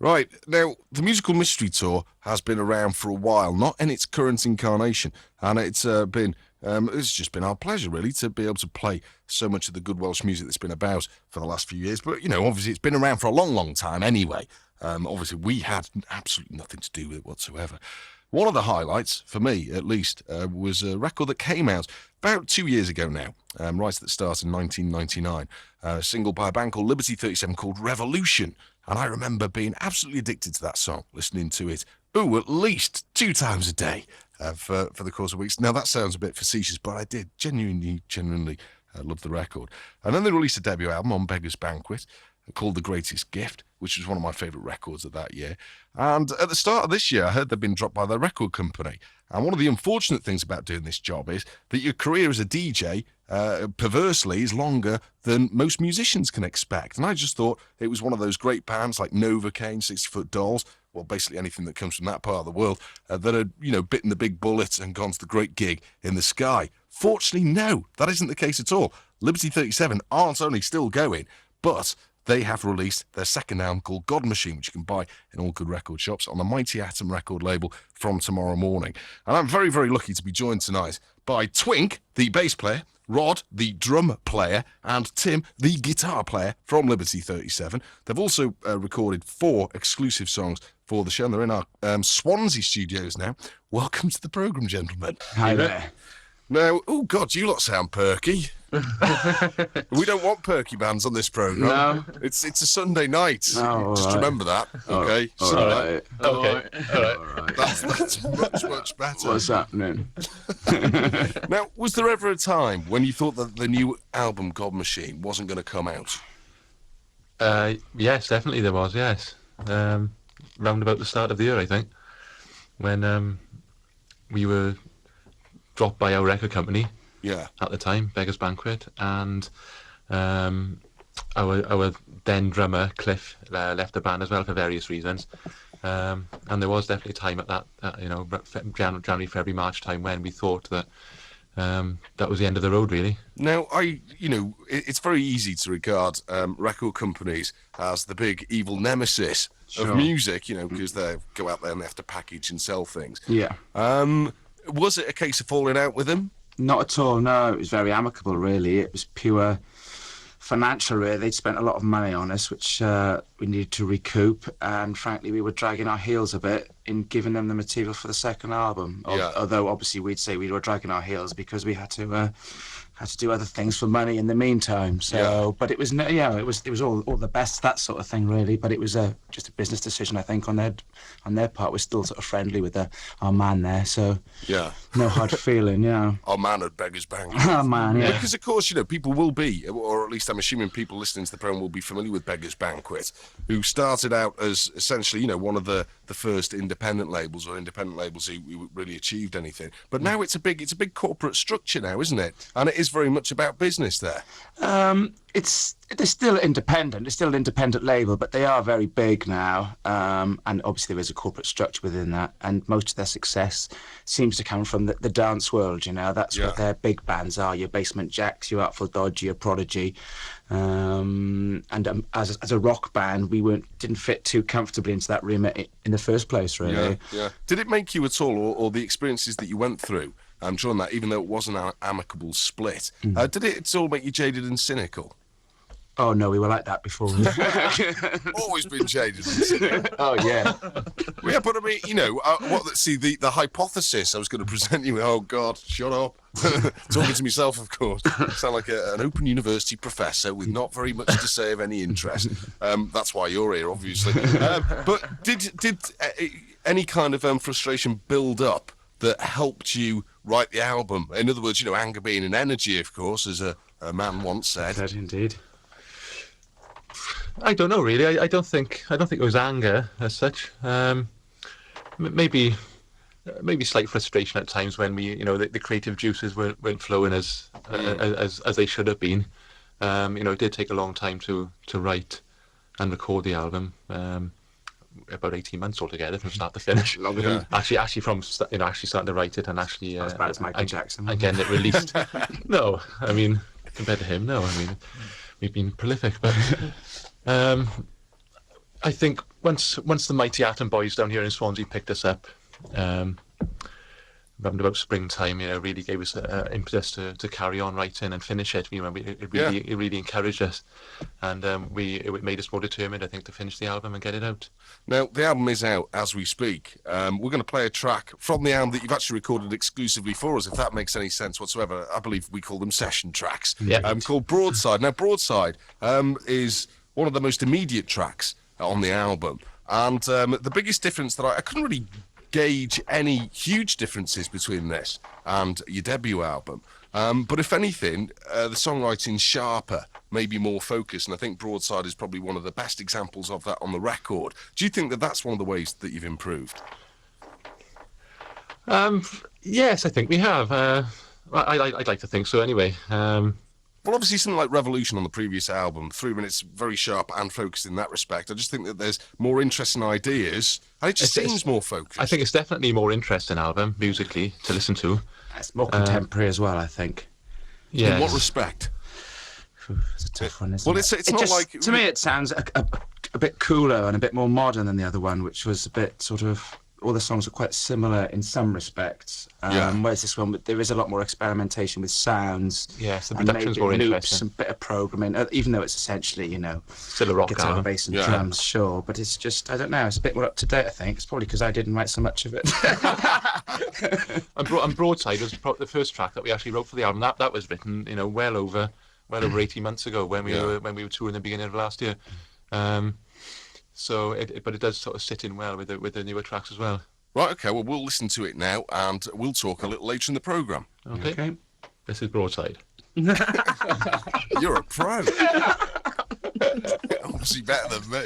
Right, now, the Musical Mystery Tour has been around for a while, not in its current incarnation, and it's just been our pleasure, really, to be able to play so much of the good Welsh music that's been about for the last few years. But, obviously it's been around for a long, long time anyway. Obviously, we had absolutely nothing to do with it whatsoever. One of the highlights, for me at least, was a record that came out about 2 years ago now, right at the start in 1999, a single by a band called Liberty 37 called Revolution. And I remember being absolutely addicted to that song, listening to it, at least 2 times a day for the course of weeks. Now, that sounds a bit facetious, but I did genuinely love the record. And then they released a debut album on Beggars Banquet called The Greatest Gift, which was one of my favourite records of that year. And at the start of this year, I heard they'd been dropped by their record company. And one of the unfortunate things about doing this job is that your career as a DJ, perversely, is longer than most musicians can expect. And I just thought it was one of those great bands like Novocaine, 60 Foot Dolls, well, basically anything that comes from that part of the world, that had, bitten the big bullet and gone to the great gig in the sky. Fortunately, no, that isn't the case at all. Liberty 37 aren't only still going, but they have released their second album called God Machine, which you can buy in all good record shops on the Mighty Atom record label from tomorrow morning. And I'm very, very lucky to be joined tonight by Twink, the bass player, Rod, the drum player, and Tim, the guitar player from Liberty 37. They've also recorded 4 exclusive songs for the show, and they're in our Swansea studios now. Welcome to the programme, gentlemen. Hi there. Now, oh God, you lot sound perky. We don't want perky bands on this programme. No. It's a Sunday night. Oh, Just right. remember that, okay? All Sunday. right. Okay. All right. That's much better. What's happening? Now, was there ever a time when you thought that the new album, God Machine, wasn't going to come out? Yes, definitely there was, yes. Round about the start of the year, I think, when we were dropped by our record company. Yeah. At the time, Beggars Banquet, and our then drummer Cliff left the band as well for various reasons, and there was definitely a time at that January, February, March time when we thought that that was the end of the road, really. Now, it's very easy to regard record companies as the big evil nemesis of music, because they go out there and they have to package and sell things. Yeah. Was it a case of falling out with them? Not at all, no. It was very amicable, really. It was pure financial, really. They'd spent a lot of money on us, which we needed to recoup. And frankly, we were dragging our heels a bit in giving them the material for the second album. Yeah. Although, obviously, we'd say we were dragging our heels because we had to do other things for money in the meantime. So, Yeah. but it was all the best, that sort of thing, really. But it was just a business decision, I think, on their part. We're still sort of friendly with our man there, so Yeah. no hard feeling, yeah. Our man at Beggars Banquet. Oh man, yeah. Because, of course, people will be, or at least I'm assuming people listening to the program will be familiar with Beggars Banquet, who started out as essentially, one of the first independent labels who really achieved anything. But now it's a big corporate structure now, isn't it? And it is very much about business there. They're still independent. It's still an independent label, but they are very big now. And obviously there is a corporate structure within that. And most of their success seems to come from the dance world, That's what their big bands are. Your Basement Jacks, your Artful Dodge, your Prodigy. And as a rock band, we didn't fit too comfortably into that remit in the first place, really. Yeah. Did it make you at all, or the experiences that you went through, during that, even though it wasn't an amicable split, did it at all make you jaded and cynical? Oh, no, we were like that before. Always been jaded and cynical. Oh, yeah. Yeah, but I mean, the hypothesis I was going to present you with, oh, God, shut up. Talking to myself, of course. Sound like an open university professor with not very much to say of any interest. That's why you're here, obviously. But did any kind of frustration build up that helped you write the album? In other words, anger being an energy, of course, as a man once said. That indeed. I don't know, really. I don't think it was anger as such. Maybe slight frustration at times when we, the creative juices weren't flowing as they should have been. It did take a long time to write and record the album. About 18 months altogether from start to finish. Longer than Actually from starting to write it and actually as bad as Michael Jackson. Again, it released. No, I mean compared to him, no. I mean we've been prolific, but I think once the mighty Atom Boys down here in Swansea picked us up, around about springtime, really gave us impetus to carry on writing and finish it. It really encouraged us, and it made us more determined, I think, to finish the album and get it out. Now, the album is out as we speak. We're going to play a track from the album that you've actually recorded exclusively for us, if that makes any sense whatsoever. I believe we call them session tracks. Yeah. Called Broadside. Now, Broadside is one of the most immediate tracks on the album, and the biggest difference that I couldn't really gauge any huge differences between this and your debut album. But if anything, the songwriting's sharper, maybe more focused, and I think Broadside is probably one of the best examples of that on the record. Do you think that that's one of the ways that you've improved? Yes, I think we have. I'd like to think so anyway. Well, obviously something like Revolution on the previous album, 3 minutes, very sharp and focused in that respect. I just think that there's more interesting ideas, and it just seems more focused. I think it's definitely a more interesting album, musically, to listen to. It's more contemporary as well, I think. Yeah. In what respect? It's a tough one, isn't Well, it? it's not just, like... To me, it sounds a bit cooler and a bit more modern than the other one, which was a bit sort of... All the songs are quite similar in some respects. Whereas this one, there is a lot more experimentation with sounds. Yes, the and production's maybe more loops, interesting. some bit of programming, even though it's essentially, Still a rock guitar, album. bass and drums, sure. But it's just, I don't know, it's a bit more up to date, I think. It's probably because I didn't write so much of it. And Broadside was the first track that we actually wrote for the album. That was written, well over 18 months ago when we were touring the beginning of last year. So it does sort of sit in well with the newer tracks as well. Right, okay, well, we'll listen to it now, and we'll talk a little later in the programme. Okay. This is Broadside. You're a pro. Obviously better than me.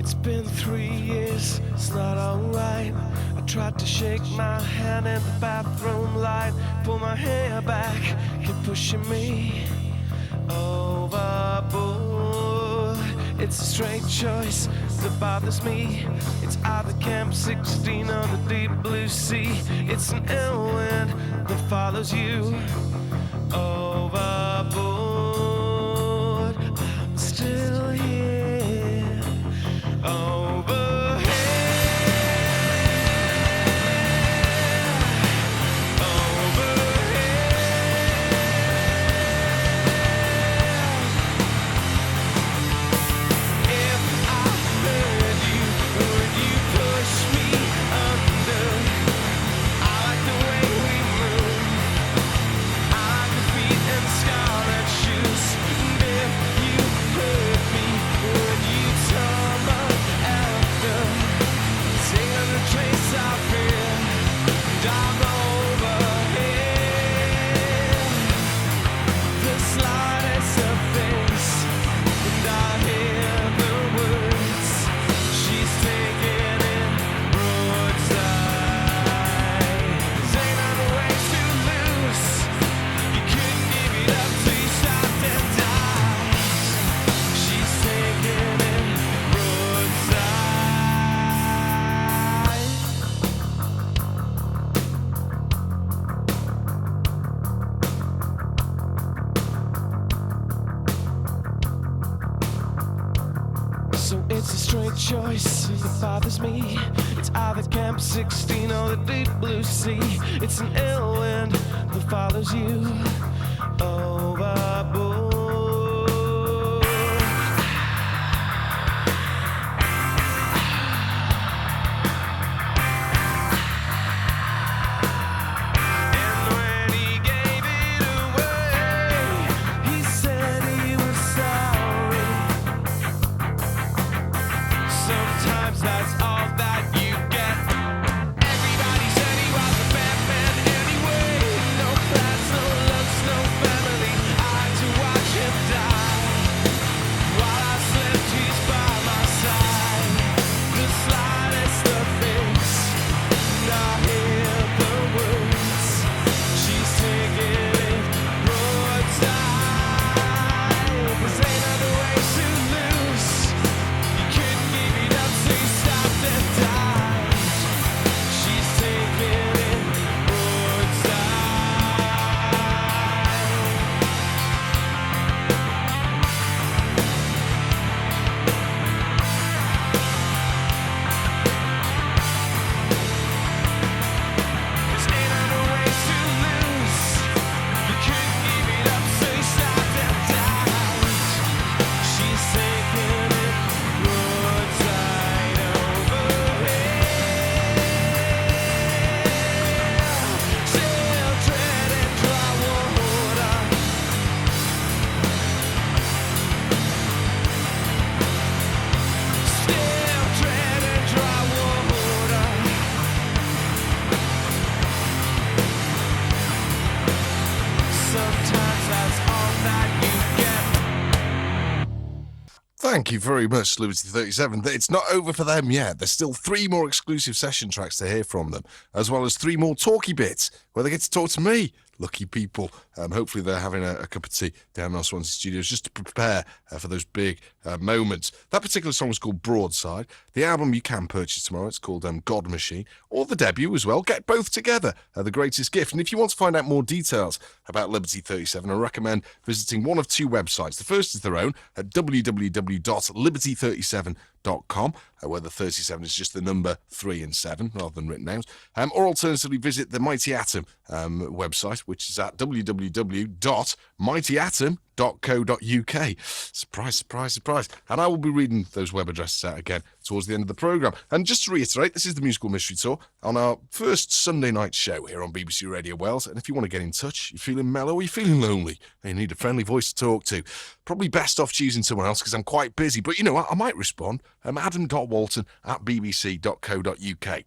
It's been 3 years, it's not alright. I tried to shake my hand in the bathroom light, pull my hair back, keep pushing me overboard. It's a strange choice that bothers me. It's either Camp 16 or the deep blue sea. It's an ill wind that follows you overboard. I'm still here. Overhead, if I heard you, would you push me under? I like the way we move. I like the feet in scarlet shoes. And if you hurt me, would you turn after? Singing the trace I fear, and I'm overhead. The slightest of things, and I hear the words she's taking in broadside. Ain't other ways to lose. You couldn't give it up till you stopped and died. She's taking in broadside. So it's a straight choice that bothers me. It's either Camp 16 or the deep blue sea. It's an ill wind that follows you overboard. And when he gave it away, he said he was sorry. Sometimes that's all that you get. Everybody said he was a bad man anyway. No class, no looks, no family. Eye to Thank you very much, Liberty 37. It's not over for them yet. There's still 3 more exclusive session tracks to hear from them, as well as 3 more talky bits where they get to talk to me. Lucky people. Hopefully they're having a cup of tea down in our Swansea studios just to prepare for those big moments. That particular song is called Broadside. The album you can purchase tomorrow. It's called God Machine, or the debut as well. Get both together. The greatest gift. And if you want to find out more details about Liberty 37, I recommend visiting one of 2 websites. The first is their own at www.liberty37.com, where the 37 is just the number 3 and 7 rather than written out. Or alternatively, visit the Mighty Atom website, which is at www.mightyatom.co.uk. Surprise, surprise, surprise. And I will be reading those web addresses out again towards the end of the programme. And just to reiterate, this is the Musical Mystery Tour on our first Sunday night show here on BBC Radio Wales. And if you want to get in touch, you're feeling mellow, or you're feeling lonely, and you need a friendly voice to talk to, probably best off choosing someone else because I'm quite busy. But you know what? I might respond. Adam.Walton at bbc.co.uk.